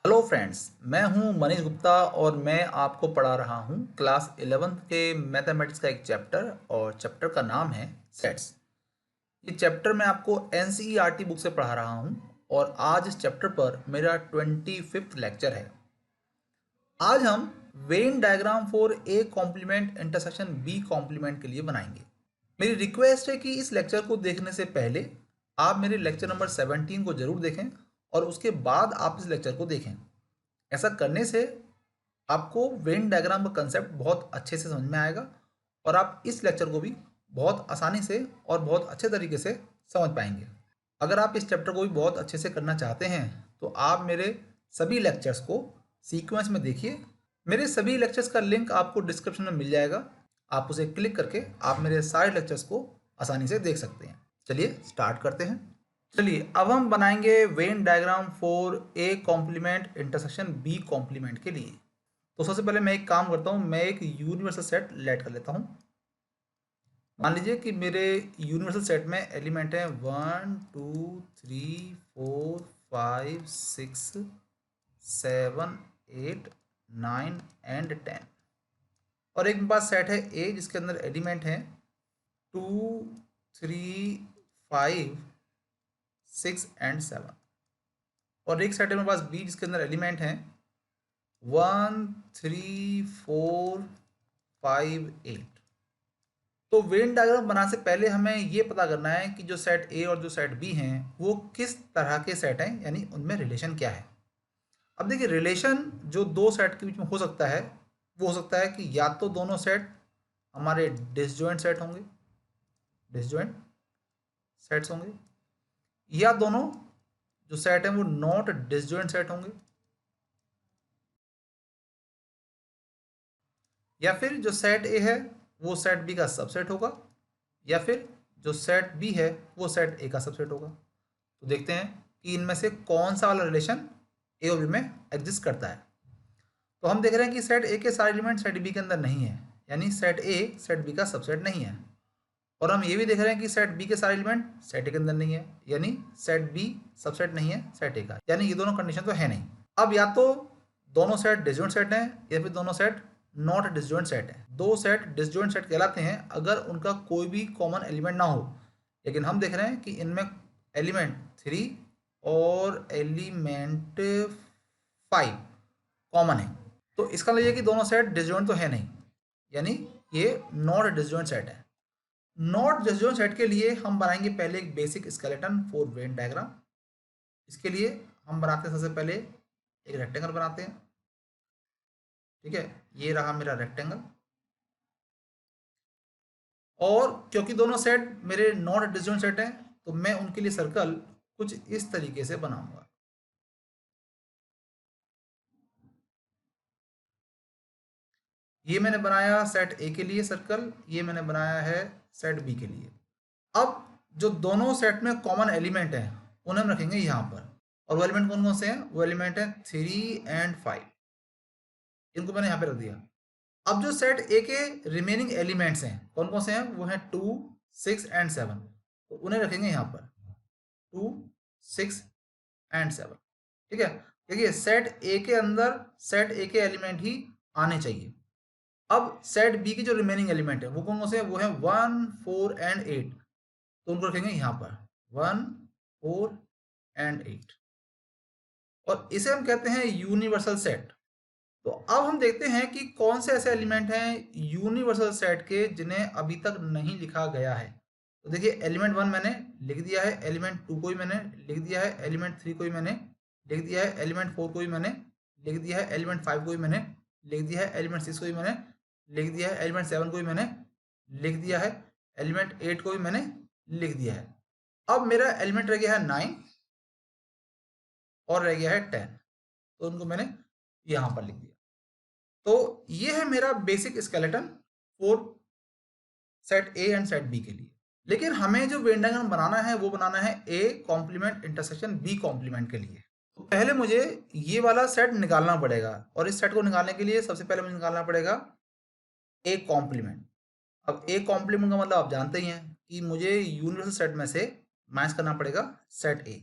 Hello friends, मैं हूं मनीष गुप्ता और मैं आपको पढ़ा रहा हूं क्लास 11th के मैथमेटिक्स का एक चैप्टर और चैप्टर का नाम है सेट्स। ये चैप्टर मैं आपको एनसीईआरटी बुक से पढ़ा रहा हूं और आज इस चैप्टर पर मेरा 25th लेक्चर है। आज हम Venn diagram for A complement intersection B complement के लिए बनाएंगे। मेरी रिक्वेस्ट है कि इस लेक्चर को देखने से पहले आप मेरे लेक्चर नंबर 17 को जरूर देखें और उसके बाद आप इस लेक्चर को देखें। ऐसा करने से आपको वेन डायग्राम का कंसेप्ट बहुत अच्छे से समझ में आएगा और आप इस लेक्चर को भी बहुत आसानी से और बहुत अच्छे तरीके से समझ पाएंगे। अगर आप इस चैप्टर को भी बहुत अच्छे से करना चाहते हैं तो आप मेरे सभी लेक्चर्स को सीक्वेंस में देखिए। मेरे सभी लेक्चर्स का लिंक आपको डिस्क्रिप्शन में मिल जाएगा। आप उसे क्लिक करके आप मेरे सारे लेक्चर्स को आसानी से देख सकते हैं। चलिए स्टार्ट करते हैं। चलिए अब हम बनाएंगे Venn diagram for A complement intersection B complement के लिए। तो सबसे पहले मैं एक काम करता हूँ, मैं एक यूनिवर्सल सेट लेट कर लेता हूँ। मान लीजिए कि मेरे यूनिवर्सल सेट में एलिमेंट है 1 2 3 4 5 6 7 8 9 एंड 10 और एक मेरे पास सेट है ए जिसके अंदर एलिमेंट है 2 3 5 6 एंड 7 और एक सेट है मेरे पास बी जिसके अंदर एलिमेंट है 1 3 4 5 8। तो वेन डायग्राम बनाने से पहले हमें ये पता करना है कि जो सेट ए और जो सेट बी हैं वो किस तरह के सेट हैं, यानी उनमें रिलेशन क्या है। अब देखिए, रिलेशन जो दो सेट के बीच में हो सकता है वो हो सकता है कि या तो दोनों सेट हमारे डिसजॉइंट सेट होंगे, डिसजॉइंट सेट्स होंगे, या दोनों जो सेट हैं वो नॉट डिसजॉइंट सेट होंगे, या फिर जो सेट ए है वो सेट बी का सबसेट होगा, या फिर जो सेट बी है वो सेट ए का सबसेट होगा। तो देखते हैं कि इनमें से कौन सा वाला रिलेशन ए और बी में एग्जिस्ट करता है। तो हम देख रहे हैं कि सेट ए के सारे एलिमेंट सेट बी के अंदर नहीं है, यानी सेट ए सेट बी का सबसेट नहीं है। और हम ये भी देख रहे हैं कि सेट बी के सारे एलिमेंट सेट ए के अंदर नहीं है, यानी सेट बी सबसेट नहीं है सेट ए का, यानी ये दोनों कंडीशन तो है नहीं। अब या तो दोनों सेट डिसजॉइंट सेट हैं या फिर दोनों सेट नॉट डिसजॉइंट सेट है। दो सेट डिसजॉइंट सेट कहलाते हैं अगर उनका कोई भी कॉमन एलिमेंट ना हो, लेकिन हम देख रहे हैं कि इनमें एलिमेंट 3 और एलिमेंट 5 कॉमन है। तो इसका मतलब ये कि दोनों सेट डिसजॉइंट तो है नहीं, यानी ये नॉट डिसजॉइंट सेट है। नॉट डिसजॉइंट सेट के लिए हम बनाएंगे पहले एक basic skeleton for Venn diagram. इसके लिए हम बनाते हैं, सबसे पहले एक रेक्टेंगल बनाते हैं। ठीक है, ये रहा मेरा रेक्टेंगल। और क्योंकि दोनों सेट मेरे नॉट डिसजॉइंट सेट हैं तो मैं उनके लिए सर्कल कुछ इस तरीके से बनाऊंगा। ये मैंने बनाया सेट ए के लिए सर्कल, ये मैंने बनाया है सेट बी के लिए। अब जो दोनों सेट में कॉमन एलिमेंट हैं उन्हें हम रखेंगे यहाँ पर। और वो एलिमेंट कौन कौन से हैं? वो एलिमेंट हैं 3 और 5, इनको मैंने यहाँ पे रख दिया। अब जो सेट ए के रिमेनिंग एलिमेंट्स हैं कौन कौन से हैं? वो हैं 2 6 एंड 7, तो उन्हें रखेंगे यहाँ पर 2 6 एंड 7। ठीक है, देखिए सेट ए के अंदर सेट ए के एलिमेंट ही आने चाहिए। अब सेट बी की जो रिमेनिंग एलिमेंट है वो कौन कौन से हैं? वो है 1 4 एंड 8, तो उनको रखेंगे यहाँ पर 1 4 एंड 8, और इसे हम कहते हैं यूनिवर्सल सेट। तो अब हम देखते हैं कि कौन से ऐसे एलिमेंट हैं यूनिवर्सल सेट के जिन्हें अभी तक नहीं लिखा गया है। तो देखिए, एलिमेंट 1 मैंने लिख दिया है, एलिमेंट 2 को भी मैंने लिख दिया है, एलिमेंट 3 को भी मैंने लिख दिया है, एलिमेंट 4 को भी मैंने लिख दिया है, एलिमेंट 5 को भी मैंने लिख दिया है, एलिमेंट 6 को भी मैंने लिख दिया है, एलिमेंट 7 को भी मैंने लिख दिया है, एलिमेंट 8 को भी मैंने लिख दिया है। अब मेरा एलिमेंट रह गया है 9 और रह गया है 10, तो उनको मैंने यहाँ पर लिख दिया। तो ये है मेरा basic skeleton for set A and set B के लिए। लेकिन हमें जो वेन डायग्राम बनाना है वो बनाना है A complement intersection B complement के लिए। तो पहले मुझे ये वाला सेट निकालना पड़ेगा, और इस सेट को निकालने के लिए सबसे पहले मुझे निकालना पड़ेगा ए कॉम्प्लीमेंट। अब ए कॉम्प्लीमेंट का मतलब आप जानते ही हैं कि मुझे यूनिवर्सल सेट में से माइनस करना पड़ेगा सेट ए।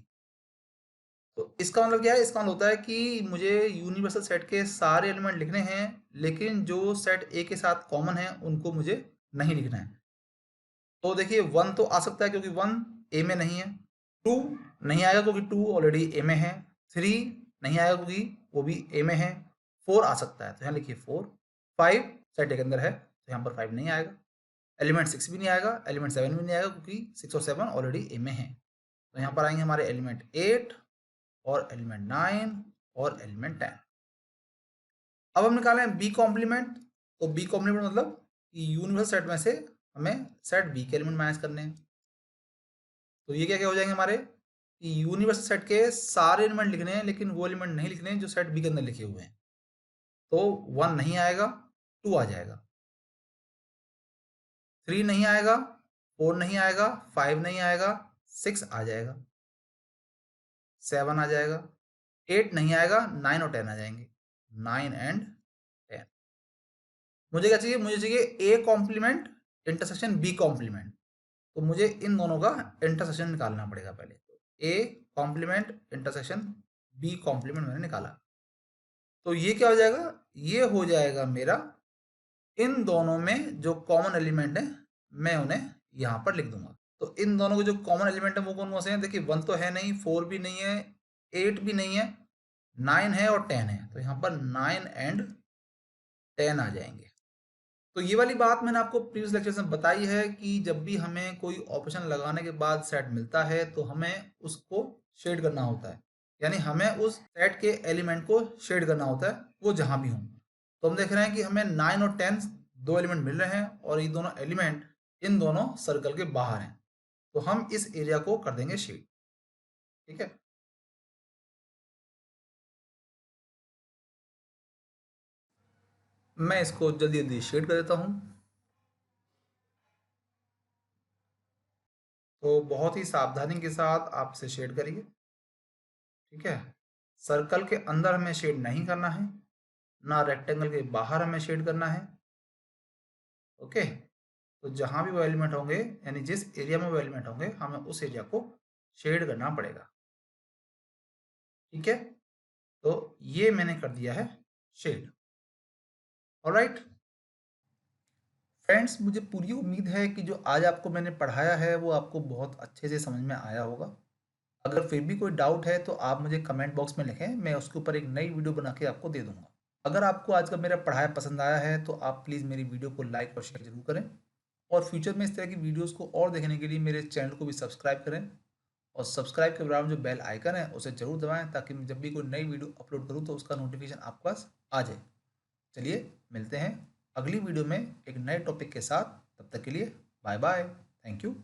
तो इसका मतलब क्या है, इसका मतलब होता है कि मुझे यूनिवर्सल सेट के सारे एलिमेंट लिखने हैं, लेकिन जो सेट ए के साथ कॉमन है उनको मुझे नहीं लिखना है। तो देखिए 1 तो आ सकता है क्योंकि 1 ए में नहीं है, 2 नहीं आएगा क्योंकि 2 ऑलरेडी ए में है, 3 नहीं आएगा क्योंकि वो भी ए में है, 4 आ सकता है तो यहाँ लिखिए 4, 5 सेट ए के अंदर है तो यहाँ पर 5 नहीं आएगा, एलिमेंट 6 भी नहीं आएगा, एलिमेंट 7 भी नहीं आएगा क्योंकि 6 और 7 ऑलरेडी ए में है। तो यहाँ पर आएंगे हमारे एलिमेंट 8 और एलिमेंट 9 और एलिमेंट 10। अब हम निकालें बी कॉम्प्लीमेंट। तो बी कॉम्प्लीमेंट मतलब कि यूनिवर्सल सेट में से हमें सेट बी के एलिमेंट माइनस करने हैं। तो ये क्या क्या हो जाएंगे हमारे कि यूनिवर्सल सेट के सारे एलिमेंट लिखने हैं, लेकिन वो एलिमेंट नहीं लिखने हैं जो सेट बी के अंदर लिखे हुए हैं। तो 1 नहीं आएगा, 2 आ जाएगा, 3 नहीं आएगा, 4 नहीं आएगा, 5 नहीं आएगा, 6 आ जाएगा, 7 आ जाएगा, 8 नहीं आएगा, 9 और 10 आ जाएंगे, 9 एंड 10। मुझे क्या चाहिए, मुझे चाहिए A complement intersection B complement. तो मुझे इन दोनों का इंटरसेक्शन निकालना पड़ेगा पहले। तो A complement intersection B complement मैंने निकाला, तो ये क्या हो जाएगा, ये हो जाएगा मेरा इन दोनों में जो कॉमन एलिमेंट है मैं उन्हें यहाँ पर लिख दूंगा। तो इन दोनों के जो कॉमन एलिमेंट है वो कौन कौन से हैं, देखिए 1 तो है नहीं, 4 भी नहीं है, 8 भी नहीं है, 9 है और 10 है। तो यहाँ पर 9 एंड 10 आ जाएंगे। तो ये वाली बात मैंने आपको प्रीवियस लेक्चर में बताई है कि जब भी हमें कोई ऑपरेशन लगाने के बाद सेट मिलता है तो हमें उसको शेड करना होता है, यानी हमें उस सेट के एलिमेंट को शेड करना होता है वो जहां भी हों। तो हम देख रहे हैं कि हमें 9 और 10 दो एलिमेंट मिल रहे हैं और ये दोनों एलिमेंट इन दोनों सर्कल के बाहर हैं, तो हम इस एरिया को कर देंगे शेड। ठीक है, मैं इसको जल्दी जल्दी शेड कर देता हूं। तो बहुत ही सावधानी के साथ आप इसे शेड करिए। ठीक है, सर्कल के अंदर हमें शेड नहीं करना है, ना रेक्टेंगल के बाहर हमें शेड करना है। ओके, तो जहां भी वो एलिमेंट होंगे, यानी जिस एरिया में वो एलिमेंट होंगे, हमें उस एरिया को शेड करना पड़ेगा। ठीक है, तो ये मैंने कर दिया है शेड। ऑलराइट फ्रेंड्स, मुझे पूरी उम्मीद है कि जो आज आपको मैंने पढ़ाया है वो आपको बहुत अच्छे से समझ में आया होगा। अगर फिर भी कोई डाउट है तो आप मुझे कमेंट बॉक्स में लिखें, मैं उसके ऊपर एक नई वीडियो बना के आपको दे दूंगा। अगर आपको आज का मेरा पढ़ाया पसंद आया है तो आप प्लीज़ मेरी वीडियो को लाइक और शेयर जरूर करें, और फ्यूचर में इस तरह की वीडियोस को और देखने के लिए मेरे चैनल को भी सब्सक्राइब करें, और सब्सक्राइब के बराबर जो बेल आइकन है उसे ज़रूर दबाएं ताकि मैं जब भी कोई नई वीडियो अपलोड करूं तो उसका नोटिफिकेशन आपके पास आ जाए। चलिए मिलते हैं अगली वीडियो में एक नए टॉपिक के साथ, तब तक के लिए बाय बाय, थैंक यू।